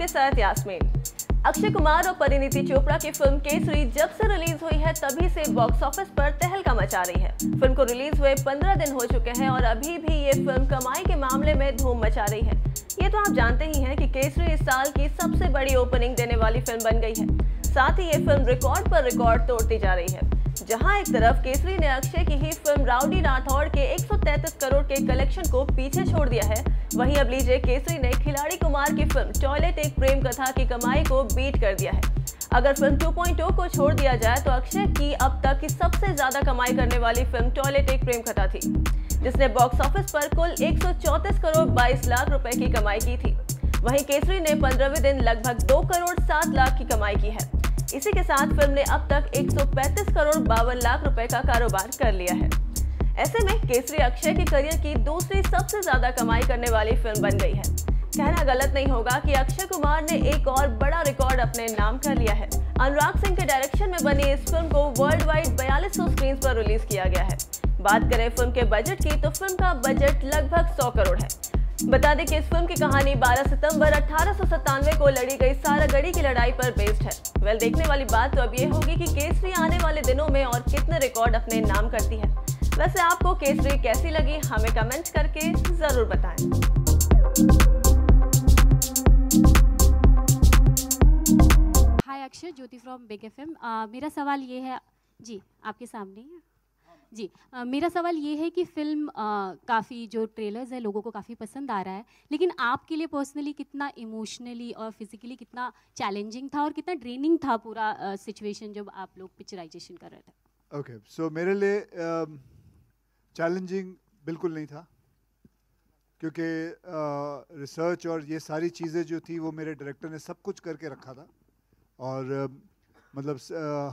आपके साथ यास्मीन। अक्षय कुमार और परिणीति चोपड़ा की फिल्म केसरी जब से रिलीज हुई है तभी से बॉक्स ऑफिस पर तहलका मचा रही है। फिल्म को रिलीज हुए 15 दिन हो चुके हैं और अभी भी ये फिल्म कमाई के मामले में धूम मचा रही है। ये तो आप जानते ही हैं कि केसरी इस साल की सबसे बड़ी ओपनिंग देने वाली फिल्म बन गई है। साथ ही ये फिल्म रिकॉर्ड पर रिकॉर्ड तोड़ती जा रही है। जहां एक तरफ केसरी ने अक्षय की ही फिल्म राउडी राठौड़ के 133 करोड़ के कलेक्शन को पीछे छोड़ दिया है, वहीं अब लीजिए केसरी ने खिलाड़ी कुमार की फिल्म टॉयलेट एक प्रेम कथा की कमाई को बीट कर दिया है। अगर फिल्म 2.0 को छोड़ दिया जाए तो अक्षय की अब तक की सबसे ज्यादा कमाई करने वाली फिल्म टॉयलेट एक प्रेम कथा थी, जिसने बॉक्स ऑफिस पर कुल 134 करोड़ 22 लाख रुपए की कमाई की थी। वहीं केसरी ने 15वें दिन लगभग 2 करोड़ 7 लाख की कमाई की है। इसी के साथ फिल्म ने अब तक 135 करोड़ 52 लाख रुपए का कारोबार कर लिया है। ऐसे में केसरी अक्षय के करियर की दूसरी सबसे ज्यादा कमाई करने वाली फिल्म बन गई है। कहना गलत नहीं होगा कि अक्षय कुमार ने एक और बड़ा रिकॉर्ड अपने नाम कर लिया है। अनुराग सिंह के डायरेक्शन में बनी इस फिल्म को वर्ल्ड वाइड 4200 स्क्रीन पर रिलीज किया गया है। बात करें फिल्म के बजट की तो फिल्म का बजट लगभग 100 करोड़ है। बता दें कि इस फिल्म की कहानी 12 सितंबर 1897 को लड़ी गई सारागढ़ी की लड़ाई पर बेस्ड है। वेल, देखने वाली बात तो अब ये होगी कि केसरी आने वाले दिनों में और कितने रिकॉर्ड अपने नाम करती है। वैसे आपको केसरी कैसी लगी हमें कमेंट करके जरूर बताएं। हाय अक्षय, ज्योति फ्रॉम बिग एफएम। मेरा सवाल ये है जी, आपके सामने है जी। मेरा सवाल ये है कि फिल्म काफ़ी जो ट्रेलर्स है लोगों को काफ़ी पसंद आ रहा है, लेकिन आपके लिए पर्सनली कितना इमोशनली और फिजिकली कितना चैलेंजिंग था और कितना ड्रेनिंग था पूरा सिचुएशन जब आप लोग पिक्चराइजेशन कर रहे थे? ओके, सो मेरे लिए चैलेंजिंग बिल्कुल नहीं था, क्योंकि रिसर्च और ये सारी चीज़ें जो थी वो मेरे डायरेक्टर ने सब कुछ करके रखा था और मतलब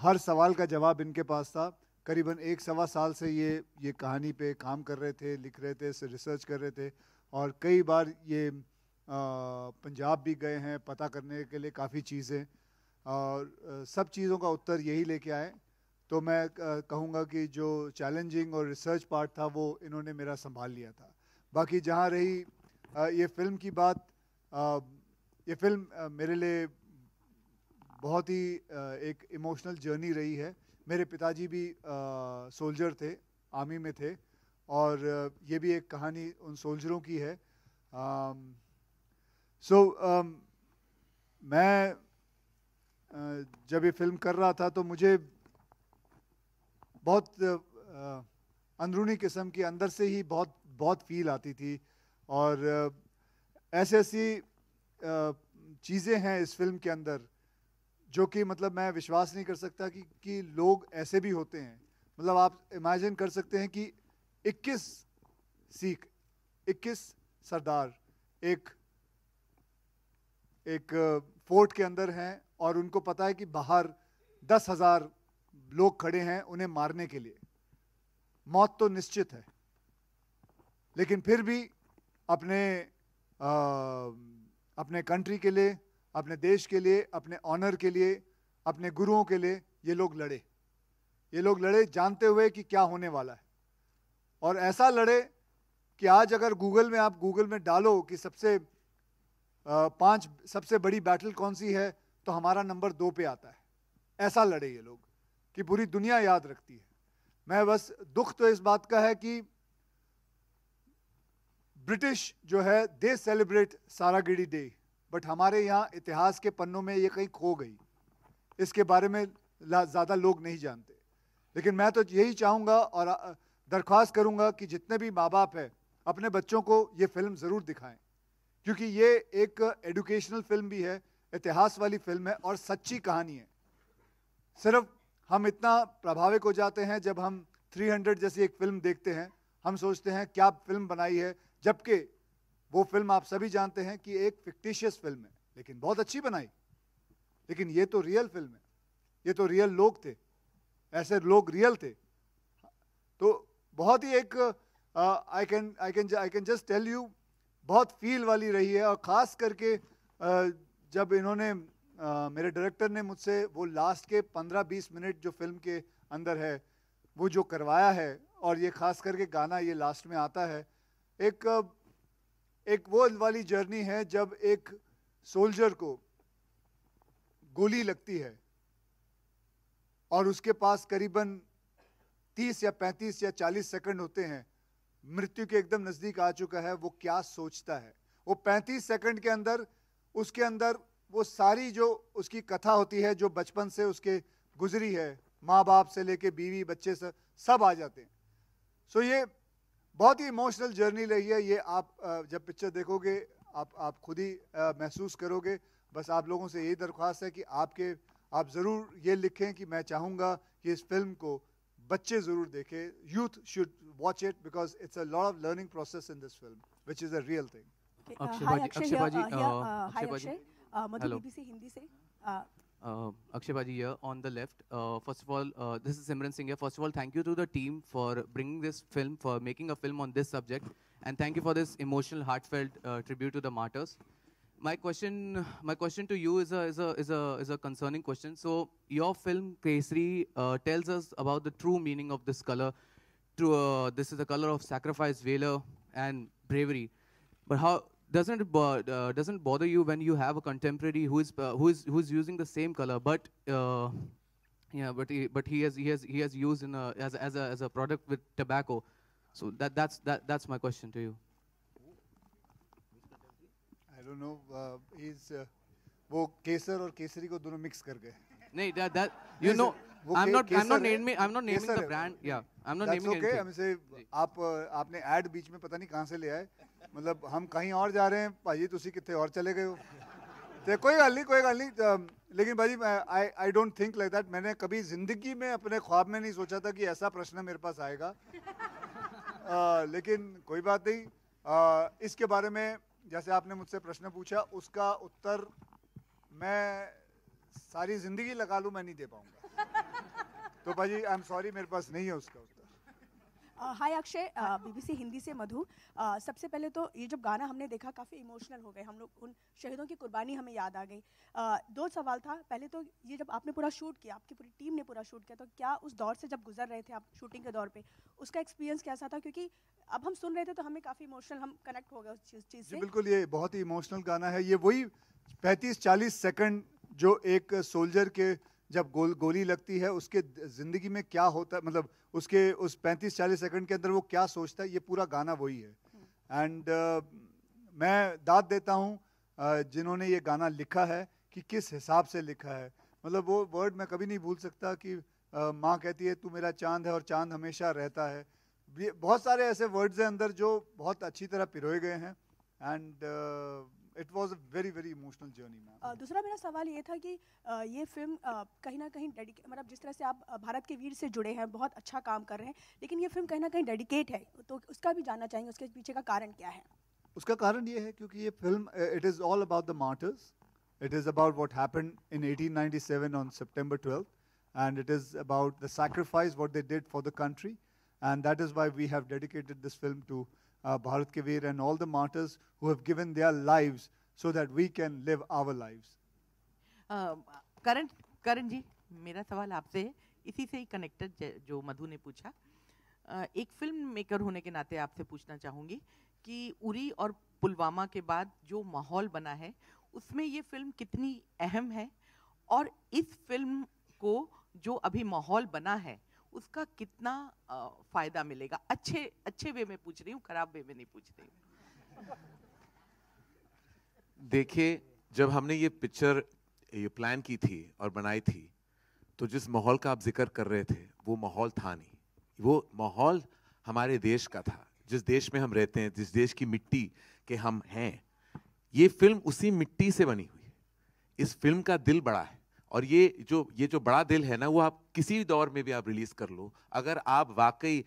हर सवाल का जवाब इनके पास था। करीबन 1-1.25 साल से ये कहानी पे काम कर रहे थे, लिख रहे थे, रिसर्च कर रहे थे और कई बार ये पंजाब भी गए हैं पता करने के लिए काफ़ी चीज़ें और सब चीज़ों का उत्तर यही लेके आए। तो मैं कहूँगा कि जो चैलेंजिंग और रिसर्च पार्ट था वो इन्होंने मेरा संभाल लिया था। बाकी जहाँ रही ये फिल्म की बात, ये फिल्म मेरे लिए बहुत ही एक इमोशनल जर्नी रही है। मेरे पिताजी भी सोल्जर थे, आर्मी में थे और ये भी एक कहानी उन सोल्जरों की है। मैं जब ये फिल्म कर रहा था तो मुझे बहुत अंदरूनी किस्म की अंदर से ही बहुत फील आती थी और ऐसी चीज़ें हैं इस फिल्म के अंदर जो कि मतलब मैं विश्वास नहीं कर सकता कि लोग ऐसे भी होते हैं। मतलब आप इमेजिन कर सकते हैं कि 21 सिख, 21 सरदार एक फोर्ट के अंदर हैं और उनको पता है कि बाहर 10,000 लोग खड़े हैं उन्हें मारने के लिए। मौत तो निश्चित है, लेकिन फिर भी अपने कंट्री के लिए, अपने देश के लिए, अपने ऑनर के लिए, अपने गुरुओं के लिए ये लोग लड़े। ये लोग लड़े जानते हुए कि क्या होने वाला है और ऐसा लड़े कि आज अगर आप गूगल में डालो कि 5 सबसे बड़ी बैटल कौन सी है तो हमारा नंबर 2 पे आता है। ऐसा लड़े ये लोग कि पूरी दुनिया याद रखती है। मैं बस दुख तो इस बात का है कि ब्रिटिश जो है दे सेलिब्रेट सारागढ़ी डे, बट हमारे यहाँ इतिहास के पन्नों में ये कहीं खो गई। इसके बारे में ज़्यादा लोग नहीं जानते। लेकिन मैं तो यही चाहूँगा और दरख्वास्त करूँगा कि जितने भी माँ बाप हैं अपने बच्चों को ये फिल्म ज़रूर दिखाएं, क्योंकि ये एक एजुकेशनल फिल्म भी है, इतिहास वाली फिल्म है और सच्ची कहानी है। सिर्फ हम इतना प्रभावित हो जाते हैं जब हम 300 जैसी एक फिल्म देखते हैं, हम सोचते हैं क्या फिल्म बनाई है, जबकि वो फिल्म आप सभी जानते हैं कि एक फिक्टिशियस फिल्म है, लेकिन बहुत अच्छी बनाई। लेकिन ये तो रियल फिल्म है, ये तो रियल लोग थे, ऐसे लोग रियल थे। तो बहुत ही एक I can just tell you बहुत फील वाली रही है। और ख़ास करके जब इन्होंने मेरे डायरेक्टर ने मुझसे वो लास्ट के 15-20 मिनट जो फिल्म के अंदर है वो जो करवाया है, और ये ख़ास करके गाना ये लास्ट में आता है, एक वो वाली जर्नी है जब एक सोल्जर को गोली लगती है और उसके पास करीबन 30 या 35 या 40 सेकंड होते हैं, मृत्यु के एकदम नजदीक आ चुका है, वो क्या सोचता है? वो 35 सेकंड के अंदर उसके अंदर वो सारी जो उसकी कथा होती है, जो बचपन से उसके गुजरी है, माँ बाप से लेके बीवी बच्चे से सब आ जाते हैं। सो ये बहुत ही इमोशनल जर्नी रही है। ये आप जब पिक्चर देखोगे आप खुद ही महसूस करोगे। बस आप लोगों से यही दरख्वास्त है कि आप ज़रूर ये लिखें कि मैं चाहूँगा कि इस फिल्म को बच्चे ज़रूर देखें, youth should watch it because it's a lot of learning process in this film which is a real thing. Akshay बाजी, मधु BBC हिंदी से Akshay Baji here on the left. First of all, this is Simran Singh here. First of all, thank you to the team for bringing this film, for making a film on this subject, and thank you for this emotional, heartfelt tribute to the martyrs. My question to you is a concerning question. So, your film Kesari tells us about the true meaning of this color. This is the color of sacrifice, valor, and bravery. But how doesn't bother you when you have a contemporary who is using the same color, but he has used in as a product with tobacco? So that's my question to you. I don't know. वो केसर और केसरी को दोनों mix कर गए। नहीं, that you know, I'm not naming the brand. Yeah, I'm not naming anything. हम से आपने ऐड बीच में पता नहीं कहाँ से ले आए, मतलब हम कहीं और जा रहे हैं भाजी, तुसी कितने और चले गए हो। तो कोई गल नहीं, लेकिन भाजी I don't think like that. मैंने कभी जिंदगी में अपने ख्वाब में नहीं सोचा था कि ऐसा प्रश्न मेरे पास आएगा, लेकिन कोई बात नहीं। इसके बारे में जैसे आपने मुझसे प्रश्न पूछा, उसका उत्तर मैं सारी जिंदगी लगा लूँ, मैं नहीं दे पाऊंगा। तो भाजी आई एम सॉरी, मेरे पास नहीं है उसका उत्तर। हाय अक्षय, BBC हिंदी से मधु। सबसे पहले तो ये जब गाना हमने देखा काफ़ी इमोशनल हो गए हम लोग, उन शहीदों की कुर्बानी हमें याद आ गई। दो सवाल था। पहले तो ये जब आपने पूरा शूट किया, आपकी पूरी टीम ने पूरा शूट किया, तो क्या उस दौर से जब गुजर रहे थे आप शूटिंग के दौर पे, उसका एक्सपीरियंस कैसा था? क्योंकि अब हम सुन रहे थे तो हमें काफ़ी इमोशनल, हम कनेक्ट हो गए उस चीज़ से। बिल्कुल, ये बहुत ही इमोशनल गाना है। ये वही 35-40 सेकंड जो एक सोल्जर के जब गोली लगती है, उसके ज़िंदगी में क्या होता है, मतलब उसके उस 35-40 सेकंड के अंदर वो क्या सोचता है, ये पूरा गाना वही है। एंड मैं दाद देता हूँ जिन्होंने ये गाना लिखा है कि किस हिसाब से लिखा है। मतलब वो वर्ड मैं कभी नहीं भूल सकता कि माँ कहती है तू मेरा चांद है और चांद हमेशा रहता है। बहुत सारे ऐसे वर्ड्स हैं अंदर जो बहुत अच्छी तरह पिरोए गए हैं। And it was a very very emotional journey ma'am. दूसरा मेरा सवाल ये था कि ये फिल्म कहीं ना कहीं मतलब जिस तरह से आप भारत के वीर से जुड़े हैं, बहुत अच्छा काम कर रहे हैं, लेकिन ये फिल्म कहीं ना कहीं डेडिकेट है, तो उसका भी जानना चाहेंगे, उसके पीछे का कारण क्या है? उसका कारण ये है क्योंकि ये film it is all about the martyrs, it is about what happened in 1897 on September 12th, and it is about the sacrifice what they did for the country, and that is why we have dedicated this film to Bharat Ke Veer and all the martyrs who have given their lives so that we can live our lives. करण जी, मेरा सवाल आपसे है, इसी से ही connected जो मधु ने पूछा। एक फिल्म मेकर होने के नाते आपसे पूछना चाहूँगी कि उरी और पुलवामा के बाद जो माहौल बना है, उसमें ये फिल्म कितनी अहम है, और इस फिल्म को जो अभी माहौल बना है उसका कितना फायदा मिलेगा? अच्छे वे में पूछ रही हूँ, खराब वे में नहीं पूछ रही हूँ। देखिए, जब हमने ये पिक्चर ये प्लान की थी और बनाई थी, तो जिस माहौल का आप जिक्र कर रहे थे वो माहौल था नहीं। वो माहौल हमारे देश का था, जिस देश में हम रहते हैं, जिस देश की मिट्टी के हम हैं। ये फिल्म उसी मिट्टी से बनी हुई है। इस फिल्म का दिल बड़ा है, और ये जो बड़ा दिल है ना, वो आप किसी भी दौर में भी आप रिलीज कर लो। अगर आप वाकई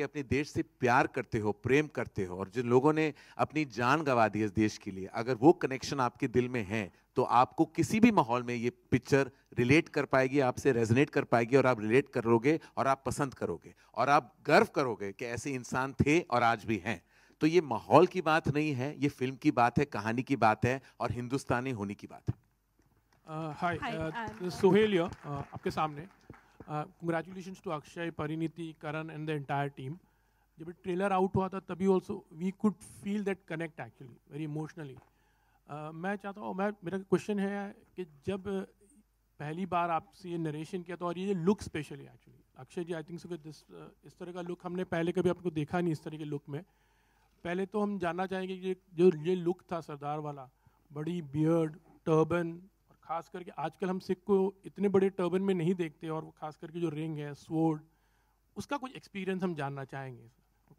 अपने देश से प्यार करते हो, प्रेम करते हो, और जिन लोगों ने अपनी जान गंवा दी इस देश के लिए, अगर वो कनेक्शन आपके दिल में है, तो आपको किसी भी माहौल में ये पिक्चर रिलेट कर पाएगी, आपसे रेजोनेट कर पाएगी, और आप रिलेट करोगे और आप पसंद करोगे, और आप गर्व करोगे कि ऐसे इंसान थे और आज भी हैं। तो ये माहौल की बात नहीं है, ये फिल्म की बात है, कहानी की बात है, और हिंदुस्तानी होने की बात है। हाय, सोहेल here, आपके सामने। Congratulations to Akshay, Parineeti, Karan and the entire team. जब ट्रेलर आउट हुआ था तभी also we could feel that connect actually very emotionally. मैं चाहता हूँ, मेरा क्वेश्चन है कि जब पहली बार आपसे ये नरेशन किया तो, और ये look specially actually Akshay ji, I think so कि इस तरह का लुक हमने पहले कभी आपको देखा नहीं इस तरह के लुक में। पहले तो हम जानना चाहेंगे कि जो ये लुक था सरदार वाला, बड़ी बियर्ड, टर्बन, और ख़ास करके आजकल हम सिख को इतने बड़े टर्बन में नहीं देखते, और वो खास करके जो रिंग है, स्वॉर्ड, उसका कुछ एक्सपीरियंस हम जानना चाहेंगे।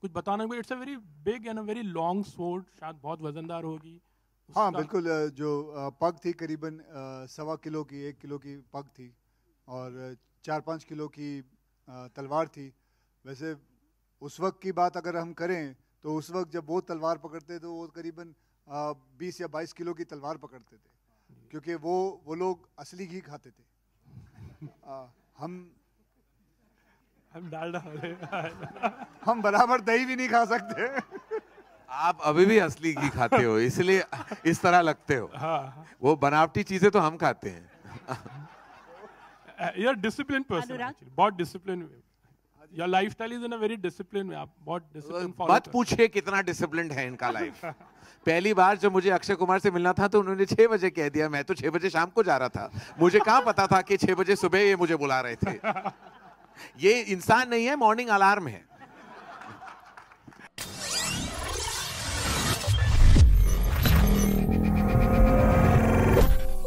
कुछ बताना, it's a very big and a very long sword, शायद बहुत वजनदार होगी। हाँ बिल्कुल, जो पग थी करीबन 1.25 किलो की, 1 किलो की पग थी, और 4-5 किलो की तलवार थी। वैसे उस वक्त की बात अगर हम करें तो उस वक्त जब वो तलवार पकड़ते तो वो करीबन 20 या 22 किलो की तलवार पकड़ते थे, क्योंकि वो लोग असली घी खाते थे। हम डालडा हम बराबर दही भी नहीं खा सकते। आप अभी भी असली घी खाते हो, इसलिए इस तरह लगते हो। हाँ, वो बनावटी चीजें तो हम खाते हैं। You're a disciplined person actually, बहुत discipline. Your lifestyle is in a very disciplined way, आप बहुत डिसिप्लिन फॉलो मत पूछिए कितना डिसिप्लिन्ड है इनका लाइफ। पहली बार जब मुझे अक्षय कुमार से मिलना था तो उन्होंने 6 बजे कह दिया, मैं तो 6 बजे शाम को जा रहा था, मुझे कहाँ पता था कि 6 बजे सुबह ये मुझे बुला रहे थे। ये इंसान नहीं है, मॉर्निंग अलार्म है।